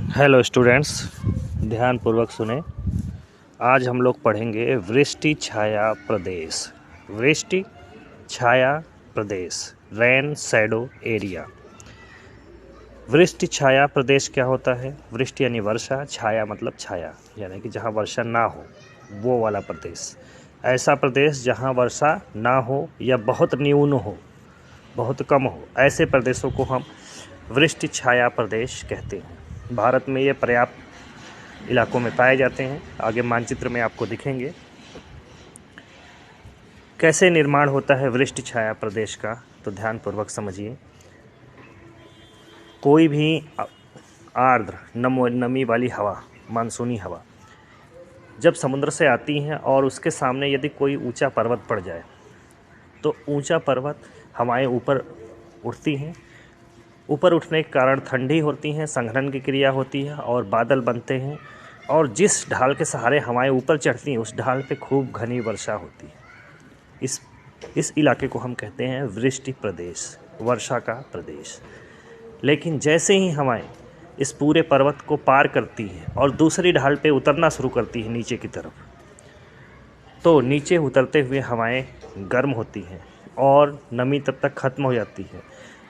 Hello students, ध्यान पूर्वक सुने। आज हम लोग पढ़ेंगे वृष्टि छाया प्रदेश। वृष्टि छाया प्रदेश, रेन शैडो एरिया। वृष्टि छाया प्रदेश क्या होता है? वृष्टि यानी वर्षा, छाया मतलब छाया, यानी कि जहाँ वर्षा ना हो वो वाला प्रदेश। ऐसा प्रदेश जहाँ वर्षा ना हो या बहुत न्यून हो, बहुत कम हो, ऐसे प्रदेशों को हम वृष्टि छाया प्रदेश कहते हैं। भारत में ये पर्याप्त इलाकों में पाए जाते हैं। आगे मानचित्र में आपको दिखेंगे। कैसे निर्माण होता है वृष्टि छाया प्रदेश का, तो ध्यानपूर्वक समझिए। कोई भी आर्द्र नमी वाली हवा, मानसूनी हवा जब समुद्र से आती है और उसके सामने यदि कोई ऊंचा पर्वत पड़ जाए तो ऊंचा पर्वत हवाएं ऊपर उठती हैं। ऊपर उठने के कारण ठंडी होती हैं, संघनन की क्रिया होती है और बादल बनते हैं। और जिस ढाल के सहारे हवाएं ऊपर चढ़ती हैं उस ढाल पे खूब घनी वर्षा होती है। इस इलाके को हम कहते हैं वृष्टि प्रदेश, वर्षा का प्रदेश। लेकिन जैसे ही हवाएं इस पूरे पर्वत को पार करती हैं और दूसरी ढाल पे उतरना शुरू करती है नीचे की तरफ, तो नीचे उतरते हुए हवाएं गर्म होती हैं और नमी तब तक ख़त्म हो जाती है,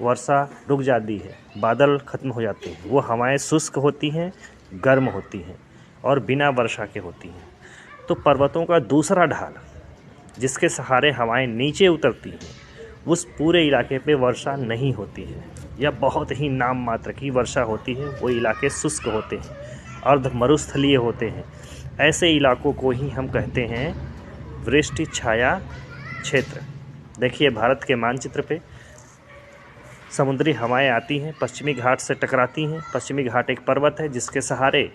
वर्षा रुक जाती है, बादल ख़त्म हो जाते हैं, वो हवाएं शुष्क होती हैं, गर्म होती हैं और बिना वर्षा के होती हैं। तो पर्वतों का दूसरा ढाल जिसके सहारे हवाएं नीचे उतरती हैं, उस पूरे इलाके पे वर्षा नहीं होती है या बहुत ही नाम मात्र की वर्षा होती है। वो इलाके शुष्क होते हैं, अर्ध मरुस्थलीय होते हैं। ऐसे इलाकों को ही हम कहते हैं वृष्टि छाया क्षेत्र। देखिए भारत के मानचित्र पे समुद्री हवाएं आती हैं, पश्चिमी घाट से टकराती हैं। पश्चिमी घाट एक पर्वत है जिसके सहारे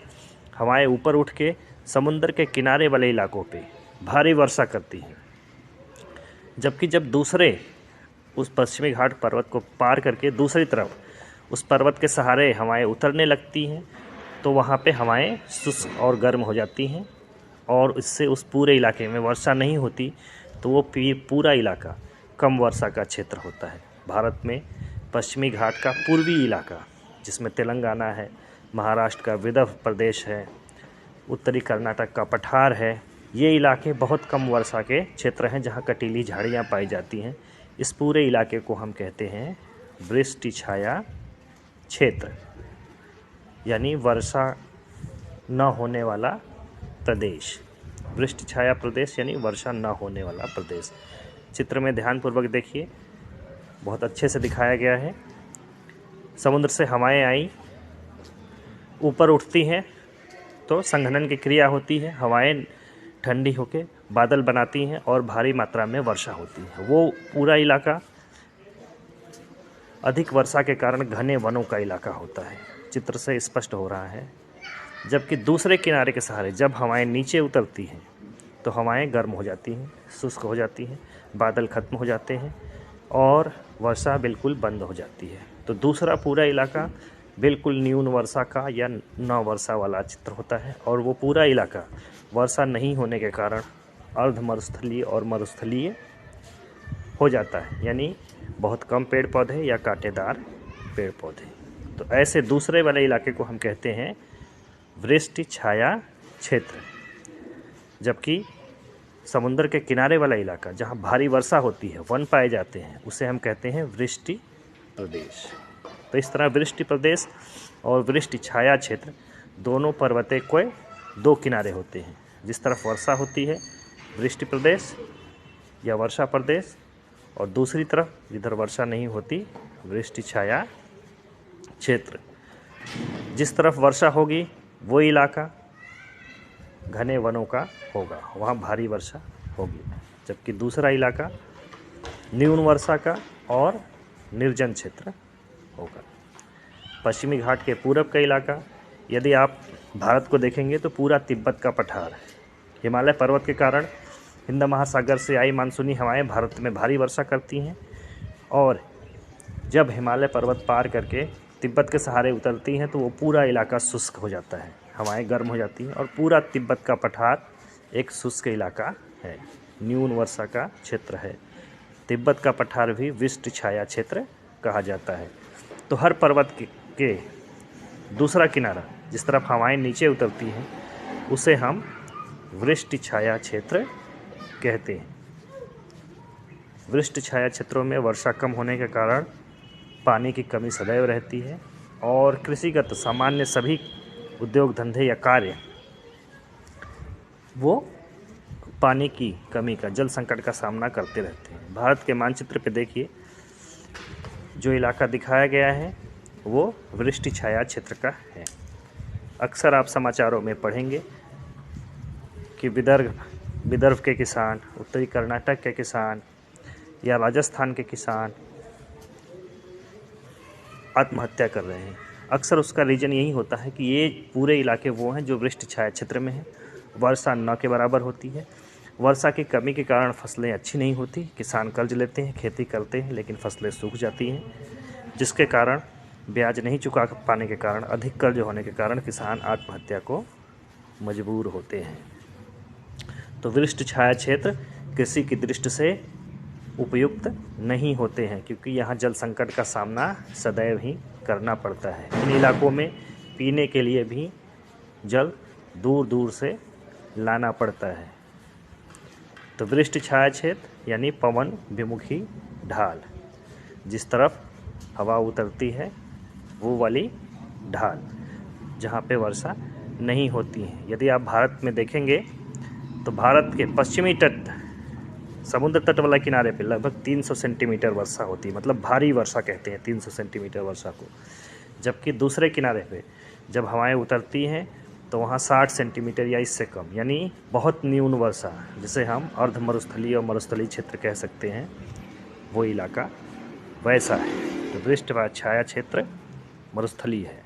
हवाएं ऊपर उठ के समुद्र के किनारे वाले इलाकों पे भारी वर्षा करती हैं। जबकि जब दूसरे उस पश्चिमी घाट पर्वत को पार करके दूसरी तरफ उस पर्वत के सहारे हवाएं उतरने लगती हैं तो वहाँ पे हवाएं शुष्क और गर्म हो जाती हैं और इससे उस पूरे इलाके में वर्षा नहीं होती। तो वो पूरा इलाका कम वर्षा का क्षेत्र होता है। भारत में पश्चिमी घाट का पूर्वी इलाका, जिसमें तेलंगाना है, महाराष्ट्र का विदर्भ प्रदेश है, उत्तरी कर्नाटक का पठार है, ये इलाके बहुत कम वर्षा के क्षेत्र हैं जहाँ कटीली झाड़ियाँ पाई जाती हैं। इस पूरे इलाके को हम कहते हैं वृष्टि छाया क्षेत्र, यानी वर्षा न होने वाला प्रदेश। वृष्टि छाया प्रदेश यानी वर्षा न होने वाला प्रदेश। चित्र में ध्यानपूर्वक देखिए, बहुत अच्छे से दिखाया गया है। समुद्र से हवाएं आई, ऊपर उठती हैं तो संघनन की क्रिया होती है, हवाएं ठंडी होके बादल बनाती हैं और भारी मात्रा में वर्षा होती है। वो पूरा इलाका अधिक वर्षा के कारण घने वनों का इलाका होता है, चित्र से स्पष्ट हो रहा है। जबकि दूसरे किनारे के सहारे जब हवाएं नीचे उतरती हैं तो हवाएं गर्म हो जाती हैं, शुष्क हो जाती हैं, बादल ख़त्म हो जाते हैं और वर्षा बिल्कुल बंद हो जाती है। तो दूसरा पूरा इलाका बिल्कुल न्यून वर्षा का या न वर्षा वाला चित्र होता है और वो पूरा इलाका वर्षा नहीं होने के कारण अर्ध मरुस्थलीय और मरुस्थलीय हो जाता है, यानी बहुत कम पेड़ पौधे या कांटेदार पेड़ पौधे। तो ऐसे दूसरे वाले इलाके को हम कहते हैं वृष्टि छाया क्षेत्र। जबकि समुद्र के किनारे वाला इलाका जहाँ भारी वर्षा होती है, वन पाए जाते हैं, उसे हम कहते हैं वृष्टि प्रदेश। तो इस तरह वृष्टि प्रदेश और वृष्टि छाया क्षेत्र दोनों पर्वतों के दो किनारे होते हैं। जिस तरफ वर्षा होती है वृष्टि प्रदेश या वर्षा प्रदेश, और दूसरी तरफ जिधर वर्षा नहीं होती वृष्टि छाया क्षेत्र। जिस तरफ वर्षा होगी वो इलाका घने वनों का होगा, वहाँ भारी वर्षा होगी। जबकि दूसरा इलाका न्यून वर्षा का और निर्जन क्षेत्र होगा। पश्चिमी घाट के पूरब का इलाका, यदि आप भारत को देखेंगे तो पूरा तिब्बत का पठार है। हिमालय पर्वत के कारण हिंद महासागर से आई मानसूनी हवाएं भारत में भारी वर्षा करती हैं और जब हिमालय पर्वत पार करके तिब्बत के सहारे उतरती हैं तो वो पूरा इलाका शुष्क हो जाता है, हवाएं गर्म हो जाती हैं और पूरा तिब्बत का पठार एक शुष्क इलाका है, न्यून वर्षा का क्षेत्र है। तिब्बत का पठार भी वृष्टि छाया क्षेत्र कहा जाता है। तो हर पर्वत के दूसरा किनारा जिस तरफ हवाएं नीचे उतरती हैं उसे हम वृष्टि छाया क्षेत्र कहते हैं। वृष्टि छाया क्षेत्रों में वर्षा कम होने के कारण पानी की कमी सदैव रहती है और कृषिगत सामान्य सभी उद्योग धंधे या कार्य वो पानी की कमी का, जल संकट का सामना करते रहते हैं। भारत के मानचित्र पे देखिए, जो इलाका दिखाया गया है वो वृष्टि छाया क्षेत्र का है। अक्सर आप समाचारों में पढ़ेंगे कि विदर्भ के किसान, उत्तरी कर्नाटक के किसान या राजस्थान के किसान आत्महत्या कर रहे हैं। अक्सर उसका रीज़न यही होता है कि ये पूरे इलाके वो हैं जो वृष्टि छाया क्षेत्र में हैं। वर्षा न के बराबर होती है। वर्षा की कमी के कारण फसलें अच्छी नहीं होती। किसान कर्ज लेते हैं, खेती करते हैं, लेकिन फसलें सूख जाती हैं, जिसके कारण ब्याज नहीं चुका पाने के कारण, अधिक कर्ज होने के कारण किसान आत्महत्या को मजबूर होते हैं। तो वृष्टि छाया क्षेत्र कृषि की दृष्टि से उपयुक्त नहीं होते हैं, क्योंकि यहाँ जल संकट का सामना सदैव ही करना पड़ता है। इन इलाकों में पीने के लिए भी जल दूर दूर से लाना पड़ता है। तो वृष्टि छाया क्षेत्र यानी पवन विमुखी ढाल, जिस तरफ हवा उतरती है वो वाली ढाल, जहाँ पे वर्षा नहीं होती है। यदि आप भारत में देखेंगे तो भारत के पश्चिमी तट, समुद्र तट वाला किनारे पे लगभग 300 सेंटीमीटर वर्षा होती है, मतलब भारी वर्षा कहते हैं 300 सेंटीमीटर वर्षा को। जबकि दूसरे किनारे पे जब हवाएं उतरती हैं तो वहाँ 60 सेंटीमीटर या इससे कम, यानी बहुत न्यून वर्षा, जिसे हम अर्ध मरुस्थलीय और मरुस्थलीय क्षेत्र कह सकते हैं, वो इलाका वैसा है। तो वृष्टि छाया क्षेत्र मरुस्थलीय है।